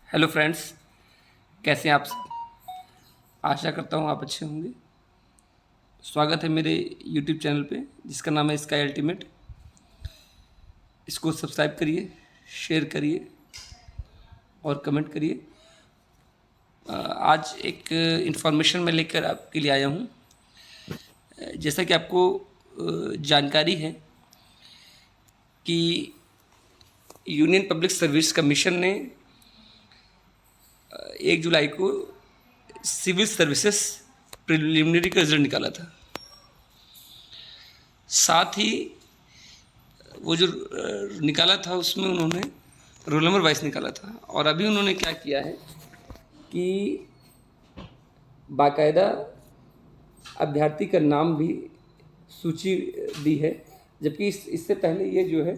Hello friends, कैसे हैं आप सब? आशा करता हूँ आप अच्छे होंगे। स्वागत है मेरे यूट्यूब चैनल पे जिसका नाम है स्काई अल्टीमेट। इसको सब्सक्राइब करिए, शेयर करिए और कमेंट करिए। आज एक इन्फॉर्मेशन मैं लेकर आपके लिए आया हूँ। जैसा कि आपको जानकारी है कि यूनियन पब्लिक सर्विस कमीशन ने 1 जुलाई को सिविल सर्विसेज प्रिलिमिनरी का रिजल्ट निकाला था। साथ ही वो जो निकाला था उसमें उन्होंने रोल नंबर वाइज निकाला था। और अभी उन्होंने क्या किया है कि बाकायदा अभ्यर्थी का नाम भी सूची दी है, जबकि इससे पहले ये जो है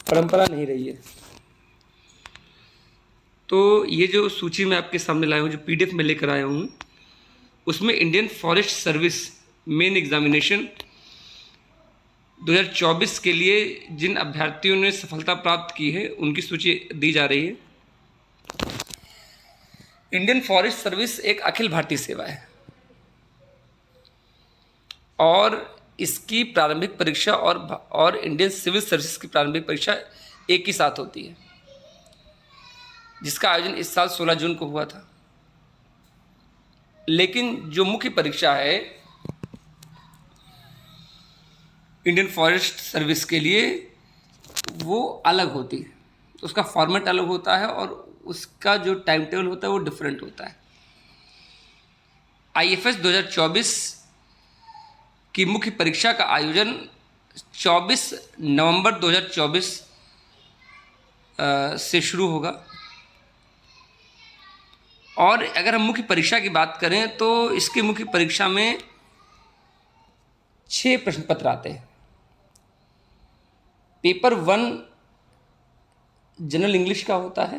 परंपरा नहीं रही है। तो ये जो सूची मैं आपके सामने लाया हूँ, जो पीडीएफ में लेकर आया हूँ, उसमें Indian forest service main examination 2024 के लिए जिन अभ्यर्थियों ने सफलता प्राप्त की है उनकी सूची दी जा रही है। इंडियन फॉरेस्ट सर्विस एक अखिल भारतीय सेवा है और इसकी प्रारंभिक परीक्षा और इंडियन सिविल सर्विस की प्रारंभिक परीक्षा एक ही साथ होती है, जिसका आयोजन इस साल 16 जून को हुआ था। लेकिन जो मुख्य परीक्षा है इंडियन फॉरेस्ट सर्विस के लिए वो अलग होती है, उसका फॉर्मेट अलग होता है और उसका जो टाइम टेबल होता है वो डिफरेंट होता है। आईएफएस 2024 की मुख्य परीक्षा का आयोजन 24 नवंबर 2024 से शुरू होगा। और अगर हम मुख्य परीक्षा की बात करें तो इसकी मुख्य परीक्षा में 6 प्रश्न पत्र आते हैं। पेपर 1 जनरल इंग्लिश का होता है,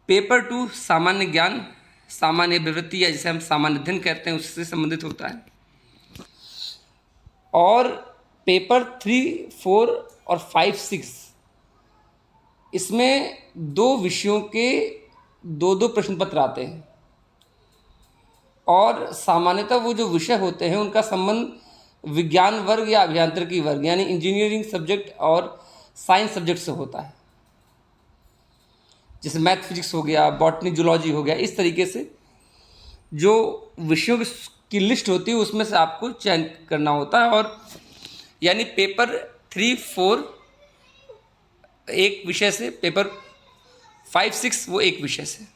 पेपर 2 सामान्य ज्ञान, सामान्य प्रवृत्ति या जिसे हम सामान्य अध्ययन कहते हैं उससे संबंधित होता है, और पेपर 3, 4 और 5, 6 इसमें 2 विषयों के 2-2 प्रश्न पत्र आते हैं। और सामान्यतः वो जो विषय होते हैं उनका संबंध विज्ञान वर्ग या अभियांत्रिकी वर्ग यानी इंजीनियरिंग सब्जेक्ट और साइंस सब्जेक्ट से होता है, जैसे मैथ फिजिक्स हो गया, बॉटनी जूलॉजी हो गया। इस तरीके से जो विषयों की लिस्ट होती है उसमें से आपको चयन करना होता है। और यानी पेपर 3, 4 एक विषय से, पेपर 5, 6 वो एक विषय से।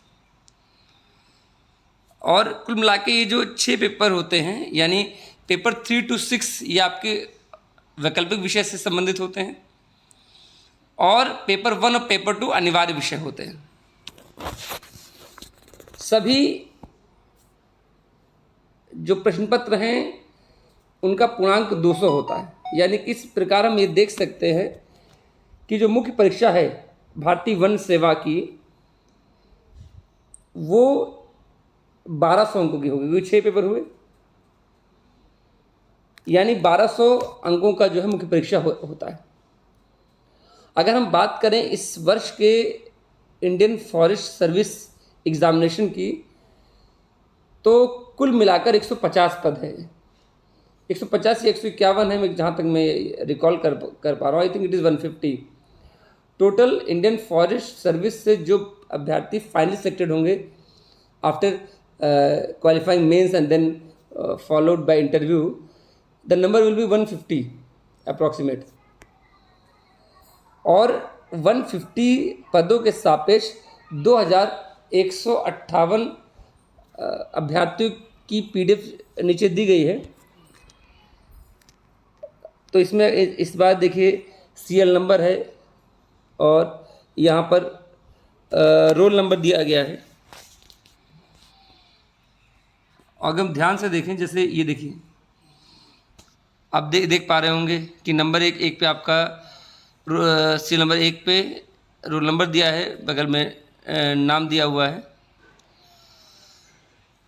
और कुल मिला के ये जो 6 पेपर होते हैं यानी पेपर 3 to 6 ये आपके वैकल्पिक विषय से संबंधित होते हैं और पेपर 1 और पेपर 2 अनिवार्य विषय होते हैं। सभी जो प्रश्न पत्र हैं उनका पूर्णांक 200 होता है। यानी किस प्रकार हम ये देख सकते हैं कि जो मुख्य परीक्षा है भारतीय वन सेवा की वो 1200 अंकों की होगी, 6 पेपर हुए, यानी 1200 अंकों का जो है मुख्य परीक्षा होता है। अगर हम बात करें इस वर्ष के इंडियन फॉरेस्ट सर्विस एग्जामिनेशन की तो कुल मिलाकर 150 पद है, 150 या 151 है, मैं जहाँ तक मैं रिकॉल कर पा रहा हूँ। I think it is 150 total. Indian forest service से जो अभ्यर्थी फाइनली सेलेक्टेड होंगे after qualifying mains and then followed by interview, the number will be 150 approximate. और 150 पदों के सापेक्ष 2158 अभ्यर्थियों की पीडीएफ नीचे दी गई है। तो इसमें इस बार देखिए सीएल नंबर है और यहाँ पर रोल नंबर दिया गया है। अगर हम ध्यान से देखें, जैसे ये देखिए, आप देख पा रहे होंगे कि नंबर एक पे आपका सीरियल नंबर 1 पे रोल नंबर दिया है, बगल में नाम दिया हुआ है।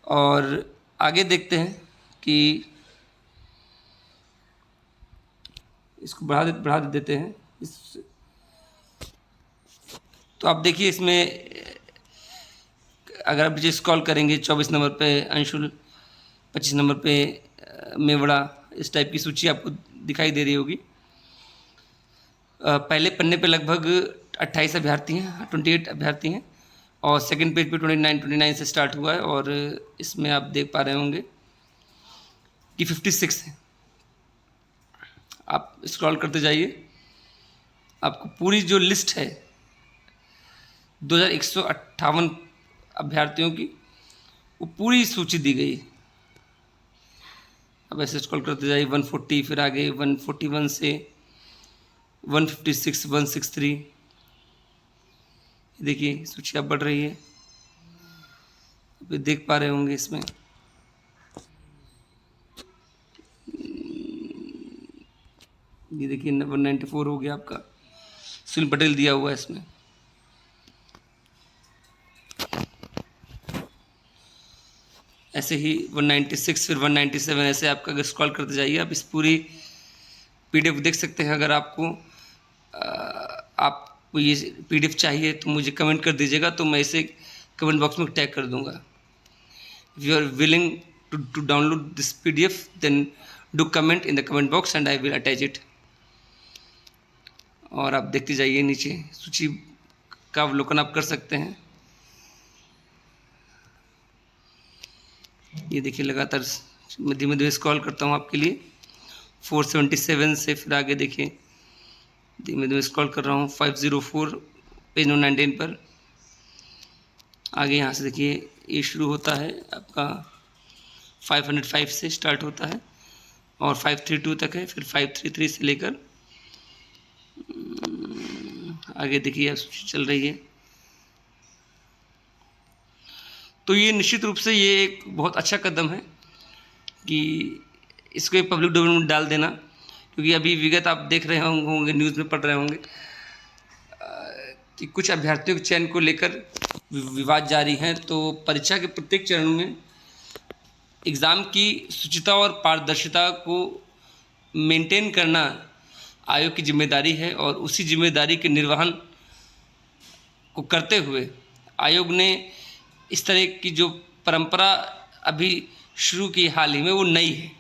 और आगे देखते हैं कि इसको बढ़ा देते हैं तो आप देखिए इसमें अगर आप नीचे स्क्रॉल करेंगे 24 नंबर पे अंशुल, 25 नंबर पे मेवड़ा, इस टाइप की सूची आपको दिखाई दे रही होगी। पहले पन्ने पे लगभग 28 अभ्यर्थी हैं, 28 अभ्यर्थी हैं, और सेकंड पेज पे 29 से स्टार्ट हुआ है, और इसमें आप देख पा रहे होंगे कि 56 है। आप स्क्रॉल करते जाइए, आपको पूरी जो लिस्ट है 2158 अभ्यर्थियों की, वो पूरी सूची दी गई। अब ऐसे स्क्रॉल करते जाइए, 140, फिर आगे 141 से 156, 163, देखिए सूची अब बढ़ रही है, अभी देख पा रहे होंगे इसमें। ये देखिए 194 हो गया आपका, सुनील पटेल दिया हुआ है इसमें। ऐसे ही 196, फिर 197, ऐसे आपका अगर स्क्रॉल करते जाइए आप इस पूरी पीडीएफ देख सकते हैं। अगर आपको ये पीडीएफ चाहिए तो मुझे कमेंट कर दीजिएगा, तो मैं इसे कमेंट बॉक्स में टैग कर दूंगा। If you are willing to download this PDF then do comment in the comment box and I will attach it. और आप देखते जाइए, नीचे सूची का अवलोकन आप कर सकते हैं। ये देखिए लगातार मैं धीमे धीमे स्क्रॉल करता हूँ आपके लिए, 477 से फिर आगे देखिए धीमे धीमे स्क्रॉल कर रहा हूँ, 504 पेज नंबर 19 पर। आगे यहाँ से देखिए ये शुरू होता है आपका 505 से स्टार्ट होता है और 532 तक है, फिर 533 से लेकर आगे देखिए अब सूची चल रही है। तो ये निश्चित रूप से ये एक बहुत अच्छा कदम है कि इसको एक पब्लिक डोमेन में डाल देना, क्योंकि अभी विगत आप देख रहे होंगे, न्यूज़ में पढ़ रहे होंगे कि कुछ अभ्यर्थियों के चयन को लेकर विवाद जारी हैं। तो परीक्षा के प्रत्येक चरण में एग्ज़ाम की शुचिता और पारदर्शिता को मेंटेन करना आयोग की जिम्मेदारी है, और उसी जिम्मेदारी के निर्वहन को करते हुए आयोग ने इस तरह की जो परंपरा अभी शुरू की हाल ही में, वो नई है।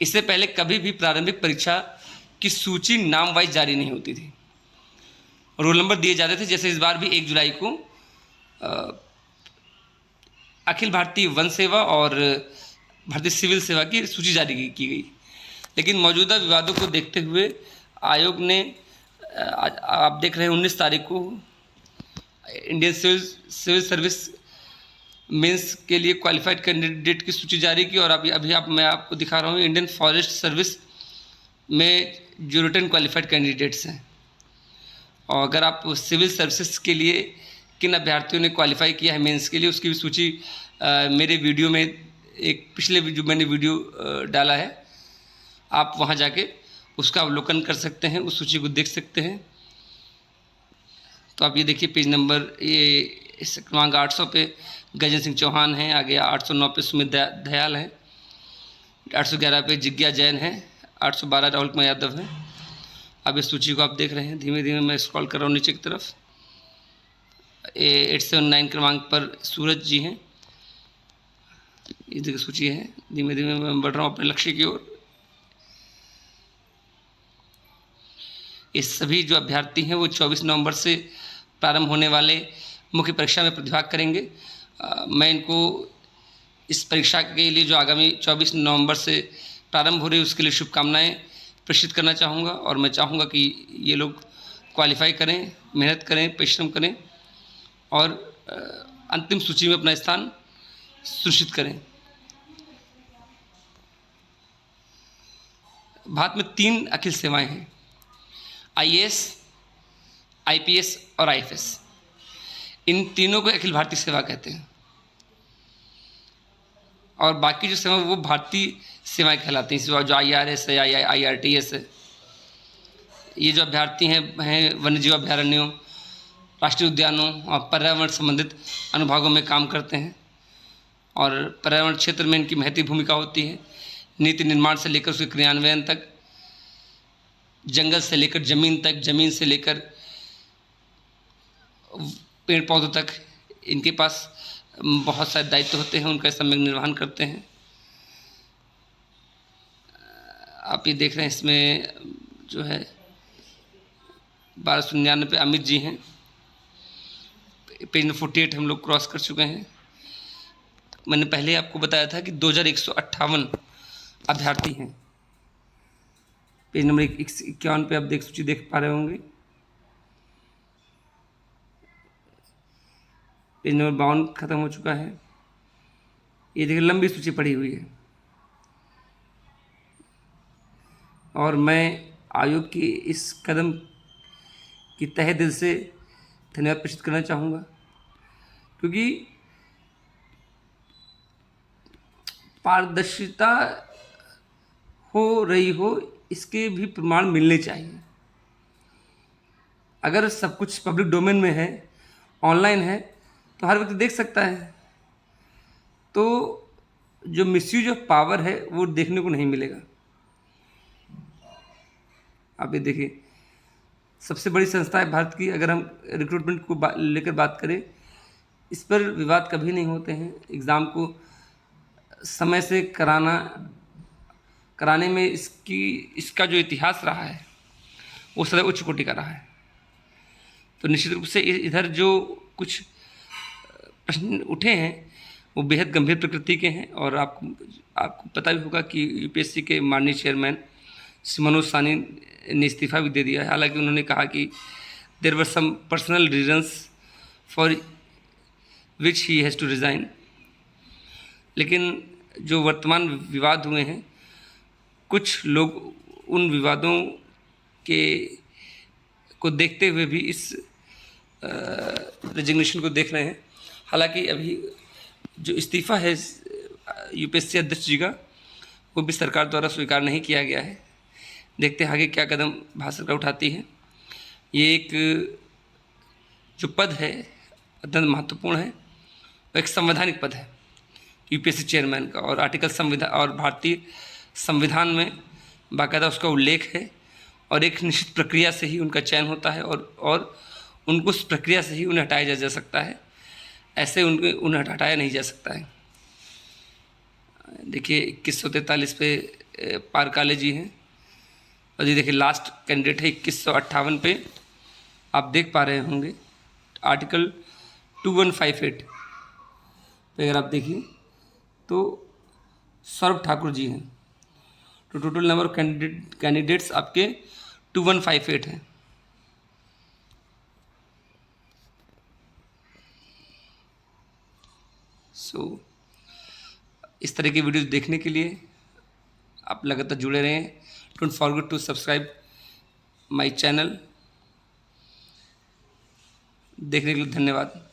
इससे पहले कभी भी प्रारंभिक परीक्षा की सूची नाम वाइज जारी नहीं होती थी, रोल नंबर दिए जाते थे। जैसे इस बार भी 1 जुलाई को अखिल भारतीय वन सेवा और भारतीय सिविल सेवा की सूची जारी की गई, लेकिन मौजूदा विवादों को देखते हुए आयोग ने आप देख रहे हैं 19 तारीख को इंडियन सिविल सर्विस मेंस के लिए क्वालिफाइड कैंडिडेट की सूची जारी की। और अभी मैं आपको दिखा रहा हूँ इंडियन फॉरेस्ट सर्विस में जो रिटर्न क्वालिफाइड कैंडिडेट्स हैं। और अगर आप सिविल सर्विसेज के लिए किन अभ्यर्थियों ने क्वालिफाई किया है मेंस के लिए, उसकी भी सूची मेरे वीडियो में, एक पिछले जो मैंने वीडियो डाला है, आप वहाँ जाके उसका अवलोकन कर सकते हैं, उस सूची को देख सकते हैं। तो आप ये देखिए पेज नंबर इस क्रमांक 800 पे गजन सिंह चौहान हैं, आगे 809 पे सुमित दयाल हैं, 811 पे जिज्ञा जैन है, 812 राहुल कुमार यादव है। अब इस सूची को आप देख रहे हैं, धीमे धीमे मैं स्क्रॉल कर रहा हूँ नीचे की तरफ। 879 क्रमांक पर सूरज जी हैं, ये देखिए सूची है। धीमे धीमे मैं बढ़ रहा हूँ अपने लक्ष्य की ओर। ये सभी जो अभ्यर्थी हैं वो 24 नवंबर से प्रारंभ होने वाले मुख्य परीक्षा में प्रतिभाग करेंगे। मैं इनको इस परीक्षा के लिए जो आगामी 24 नवंबर से प्रारंभ हो रही है उसके लिए शुभकामनाएं प्रेषित करना चाहूँगा, और मैं चाहूँगा कि ये लोग क्वालिफाई करें, मेहनत करें, परिश्रम करें और अंतिम सूची में अपना स्थान सुनिश्चित करें। भारत में 3 अखिल सेवाएं हैं, IAS, IPS और IFS। इन तीनों को अखिल भारतीय सेवा कहते हैं, और बाकी जो सेवा वो भारतीय सेवाएं कहलाती हैं। जो IRS है, IRTS है। ये जो अभ्यर्थी हैं वन्यजीव अभ्यारण्यों, राष्ट्रीय उद्यानों और पर्यावरण संबंधित अनुभागों में काम करते हैं, और पर्यावरण क्षेत्र में इनकी महती भूमिका होती है। नीति निर्माण से लेकर उसके क्रियान्वयन तक, जंगल से लेकर ज़मीन तक, ज़मीन से लेकर पेड़ पौधों तक इनके पास बहुत सारे दायित्व होते हैं, उनका सम्यक निर्वहन करते हैं। आप ये देख रहे हैं, इसमें जो है 1299 अमित जी हैं। पेज नंबर 48 हम लोग क्रॉस कर चुके हैं। मैंने पहले आपको बताया था कि 2158 अभ्यर्थी हैं। पेज नंबर 51 पे आप सूची देख पा रहे होंगे। पेज नंबर 52 खत्म हो चुका है। ये देखिए लंबी सूची पड़ी हुई है, और मैं आयोग की इस कदम की तहे दिल से धन्यवाद प्रेषित करना चाहूँगा, क्योंकि पारदर्शिता हो रही हो, इसके भी प्रमाण मिलने चाहिए। अगर सब कुछ पब्लिक डोमेन में है, ऑनलाइन है, तो हर व्यक्ति देख सकता है, तो जो मिसयूज ऑफ पावर है वो देखने को नहीं मिलेगा। आप ये देखिए, सबसे बड़ी संस्था है भारत की। अगर हम रिक्रूटमेंट को लेकर बात करें, इस पर विवाद कभी नहीं होते हैं। एग्ज़ाम को समय से कराने में इसका जो इतिहास रहा है वो सदैव उच्च कोटि का रहा है। तो निश्चित रूप से इधर जो कुछ प्रश्न उठे हैं वो बेहद गंभीर प्रकृति के हैं, और आपको पता भी होगा कि यूपीएससी के माननीय चेयरमैन श्री मनोज साहनी ने इस्तीफ़ा भी दे दिया है। हालांकि उन्होंने कहा कि there were some personal reasons for which he has to resign. लेकिन जो वर्तमान विवाद हुए हैं, कुछ लोग उन विवादों को देखते हुए भी इस रेजिग्नेशन को देख रहे हैं। हालांकि अभी जो इस्तीफ़ा है यूपीएससी अध्यक्ष जी का, वो भी सरकार द्वारा स्वीकार नहीं किया गया है। देखते हैं आगे क्या कदम भारत सरकार उठाती है। ये एक जो पद है अत्यंत महत्वपूर्ण है, वो एक संवैधानिक पद है यूपीएससी चेयरमैन का, और भारतीय संविधान में बाकायदा उसका उल्लेख है, और एक निश्चित प्रक्रिया से ही उनका चयन होता है, और उनको उस प्रक्रिया से ही उन्हें हटाया जा सकता है। ऐसे उन्हें हटाया नहीं जा सकता है। देखिए 2143 पे पार काले जी हैं, और ये देखिए लास्ट कैंडिडेट है 2158 पे। आप देख पा रहे होंगे आर्टिकल 2158 पे अगर आप देखिए तो सौरभ ठाकुर जी हैं। तो टोटल नंबर ऑफ कैंडिडेट्स आपके 2158 हैं। इस तरह की वीडियोस देखने के लिए आप लगातार जुड़े रहें। Don't forget to subscribe my channel. देखने के लिए धन्यवाद।